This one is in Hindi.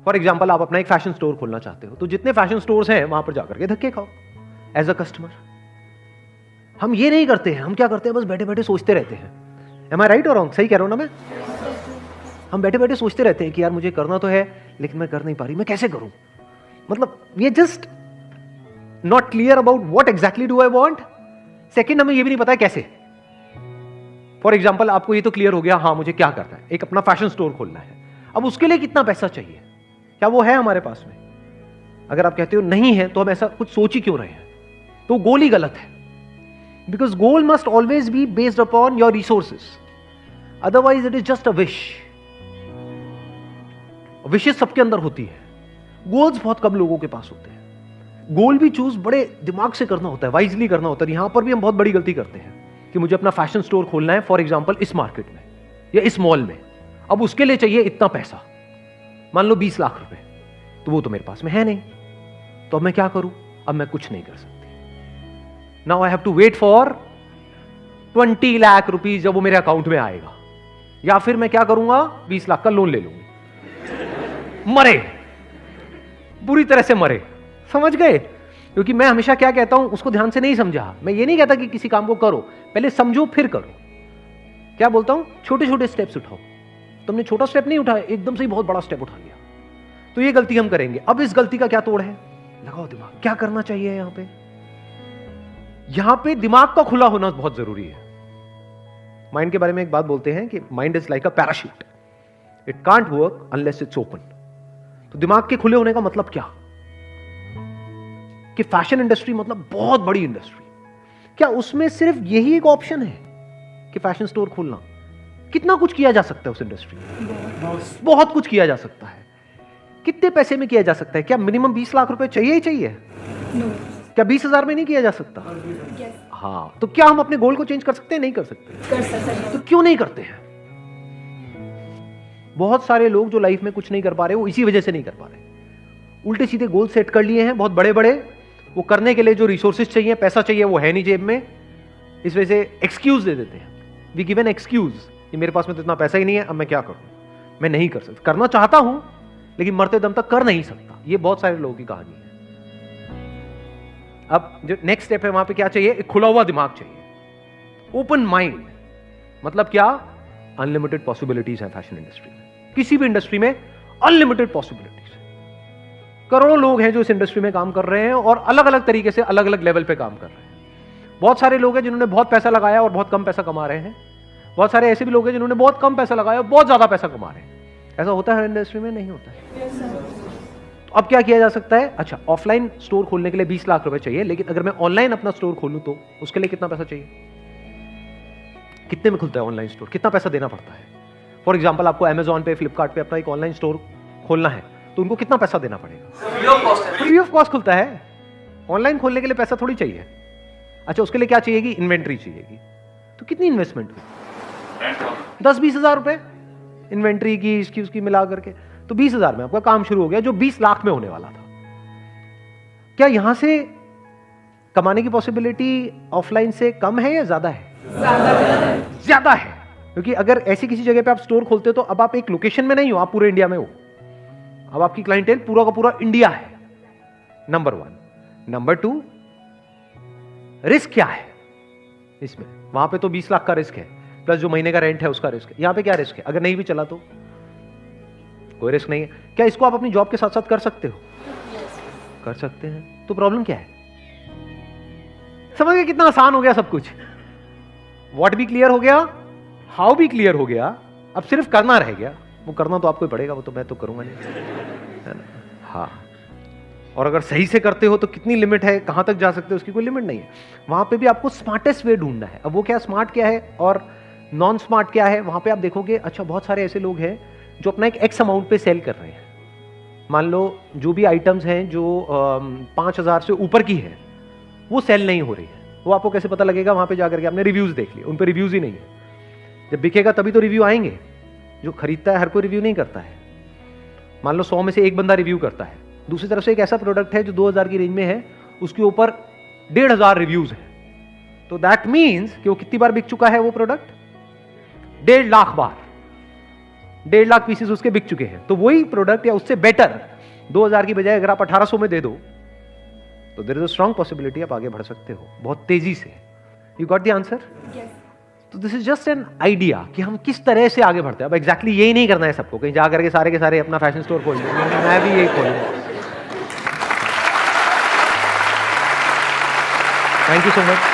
फॉर एग्जाम्पल आप अपना एक फैशन स्टोर खोलना चाहते हो, तो जितने फैशन स्टोर्स हैं वहां पर जाकर के धक्के खाओ एज अ कस्टमर। हम ये नहीं करते हैं, हम क्या करते हैं, बस बैठे बैठे सोचते रहते हैं। एम आई राइट और रॉन्ग? सही कह रहा हूं ना मैं? हम बैठे बैठे सोचते रहते हैं कि यार मुझे करना तो है लेकिन मैं कर नहीं पा रही, मैं कैसे करूं? मतलब we are just not clear about what exactly do I want. Second, हमें ये भी नहीं पता है कैसे। फॉर एग्जाम्पल आपको ये तो क्लियर हो गया, हाँ मुझे क्या करना है, एक अपना फैशन स्टोर खोलना है। अब उसके लिए कितना पैसा चाहिए, क्या वो है हमारे पास में? अगर आप कहते हो नहीं है तो हम ऐसा कुछ सोच ही क्यों रहे हैं? तो गोल ही गलत है। Because goal must always be based upon your resources, otherwise it is just a wish. विशेष सबके अंदर होती है, गोल्स बहुत कम लोगों के पास होते हैं। गोल भी चूज बड़े दिमाग से करना होता है, वाइजली करना होता है। यहां पर भी हम बहुत बड़ी गलती करते हैं कि मुझे अपना फैशन स्टोर खोलना है फॉर एग्जांपल इस मार्केट में या इस मॉल में, अब उसके लिए चाहिए इतना पैसा, मान लो 20 लाख रुपए, तो वो तो मेरे पास में है नहीं, तो अब मैं क्या करूं? अब मैं कुछ नहीं कर सकती। Now I have to wait for 20 lakh rupees जब वो मेरे अकाउंट में आएगा, या फिर मैं क्या करूंगा, 20 लाख का लोन ले लूंगी। मरे, बुरी तरह से मरे, समझ गए? क्योंकि मैं हमेशा क्या कहता हूं, उसको ध्यान से नहीं समझा। मैं ये नहीं कहता कि किसी काम को करो, पहले समझो फिर करो। क्या बोलता हूं? छोटे छोटे स्टेप्स उठाओ। तुमने छोटा स्टेप नहीं उठाया, एकदम से ही बहुत बड़ा स्टेप उठा लिया, तो ये गलती हम करेंगे। अब इस गलती का क्या तोड़ है? लगाओ दिमाग, क्या करना चाहिए यहां पे? यहां पे दिमाग का खुला होना बहुत जरूरी है। माइंड के बारे में एक बात बोलते हैं कि mind is like a parachute, it can't work unless it's open. तो दिमाग के खुले होने का मतलब क्या? कि फैशन इंडस्ट्री मतलब बहुत बड़ी इंडस्ट्री, क्या उसमें सिर्फ यही एक ऑप्शन है कि फैशन स्टोर खोलना? कितना कुछ किया जा सकता है उस इंडस्ट्री में, बहुत कुछ किया जा सकता है। कितने पैसे में किया जा सकता है? क्या मिनिमम 20 लाख रुपए चाहिए ही चाहिए? क्या 20,000 में नहीं किया जा सकता? हाँ, तो क्या हम अपने गोल को चेंज कर सकते हैं? नहीं कर सकते। कर सकते हैं। तो क्यों नहीं करते हैं? बहुत सारे लोग जो लाइफ में कुछ नहीं कर पा रहे, वो इसी वजह से नहीं कर पा रहे। उल्टे सीधे गोल सेट कर लिए हैं बहुत बड़े बड़े, वो करने के लिए जो रिसोर्सेज चाहिए, पैसा चाहिए, वो है नहीं जेब में। इस वजह से एक्सक्यूज दे देते हैं। वी गिव एन एक्सक्यूज कि मेरे पास में तो इतना पैसा ही नहीं है, अब मैं क्या करूं? मैं नहीं कर सकता, करना चाहता हूं लेकिन मरते दम तक कर नहीं सकता। ये बहुत सारे लोगों की कहानी है। अब जो नेक्स्ट स्टेप है, वहां पे क्या चाहिए? एक खुला हुआ दिमाग चाहिए, ओपन माइंड। मतलब क्या? अनलिमिटेड पॉसिबिलिटीज है फैशन इंडस्ट्री में। किसी भी इंडस्ट्री में अनलिमिटेड पॉसिबिलिटीज। करोड़ों लोग हैं जो इस इंडस्ट्री में काम कर रहे हैं और अलग अलग तरीके से अलग अलग लेवल पे काम कर रहे हैं। बहुत सारे लोग हैं जिन्होंने बहुत पैसा लगाया और बहुत कम पैसा कमा रहे हैं। बहुत सारे ऐसे भी लोग हैं जिन्होंने बहुत कम पैसा लगाया और बहुत ज्यादा पैसा कमा रहे हैं। ऐसा होता है हर इंडस्ट्री में? नहीं होता है। तो अब क्या किया जा सकता है? अच्छा, ऑफलाइन स्टोर खोलने के लिए 20 लाख रुपए चाहिए, लेकिन अगर मैं ऑनलाइन अपना स्टोर खोलूं तो उसके लिए कितना पैसा चाहिए? कितने में खुलता है ऑनलाइन स्टोर? कितना पैसा देना पड़ता है? फॉर एग्जाम्पल आपको अमेजॉन पे, फ्लिपकार्ट पे अपना एक ऑनलाइन स्टोर खोलना है तो उनको कितना पैसा देना पड़ेगा? फ्री ऑफ कॉस्ट खुलता है। ऑनलाइन खोलने के लिए पैसा थोड़ी चाहिए। अच्छा, उसके लिए क्या चाहिएगी? इन्वेंट्री चाहिएगी। तो कितनी इन्वेस्टमेंट हुई? 10-20 हजार रुपए इन्वेंट्री की, इसकी उसकी मिला करके, तो 20,000 में आपका काम शुरू हो गया, जो 20 लाख में होने वाला था। क्या यहां से कमाने की पॉसिबिलिटी ऑफलाइन से कम है या ज्यादा है? ज्यादा है। क्योंकि अगर ऐसी किसी जगह पे आप स्टोर खोलते हो तो अब आप एक लोकेशन में नहीं हो, आप पूरे इंडिया में हो। अब आपकी क्लाइंटेल पूरा का पूरा इंडिया है। नंबर 1। नंबर 2, रिस्क क्या है इसमें? वहां पे तो 20 लाख का रिस्क है, प्लस जो महीने का रेंट है उसका रिस्क है। यहां पे क्या रिस्क है? अगर नहीं भी चला तो कोई रिस्क नहीं है। क्या इसको आप अपनी जॉब के साथ साथ कर सकते हो? कर सकते हैं। तो प्रॉब्लम क्या है? समझ गए कितना आसान हो गया सब कुछ? व्हाट भी क्लियर हो गया, हाउ भी क्लियर हो गया, अब सिर्फ करना रह गया। वो करना तो आपको ही पड़ेगा, वो तो मैं तो करूंगा नहीं, है ना? हाँ, और अगर सही से करते हो तो कितनी लिमिट है, कहां तक जा सकते हो, उसकी कोई लिमिट नहीं है। वहां पे भी आपको स्मार्टेस्ट वे ढूंढना है। अब वो क्या स्मार्ट क्या है और नॉन स्मार्ट क्या है, वहां पे आप देखोगे। अच्छा, बहुत सारे ऐसे लोग हैं जो अपना एक एक्स अमाउंट पे सेल कर रहे हैं। मान लो जो भी आइटम्स हैं जो 5,000 से ऊपर की है वो सेल नहीं हो रही है। वो आपको कैसे पता लगेगा? वहां पे जाकर के आपने रिव्यूज देख लिए, उन पे रिव्यूज ही नहीं है। जब बिकेगा तभी तो रिव्यू आएंगे। जो खरीदता है हर कोई रिव्यू नहीं करता है। मान लो 100 में से एक बंदा रिव्यू करता है। दूसरी तरफ से एक ऐसा प्रोडक्ट है जो 2,000 की रेंज में है, उसके ऊपर 1,500 रिव्यूज है। तो दैट मीन्स कि वो कितनी बार बिक चुका है वो प्रोडक्ट? 1.5 लाख बार। 1.5 लाख पीसेस उसके बिक चुके हैं, तो वही प्रोडक्ट या उससे बेटर 2000 की बजाय अगर आप 1800 में दे दो तो there is a strong possibility आप आगे बढ़ सकते हो बहुत तेजी से। You got the answer? तो this is just an idea कि हम किस तरह से आगे बढ़ते हैं। अब एग्जैक्टली यही नहीं करना है सबको, कहीं जा करके सारे के सारे अपना फैशन स्टोर खोल लेंगे, मैं भी यही खोलूंगा। Thank you so much.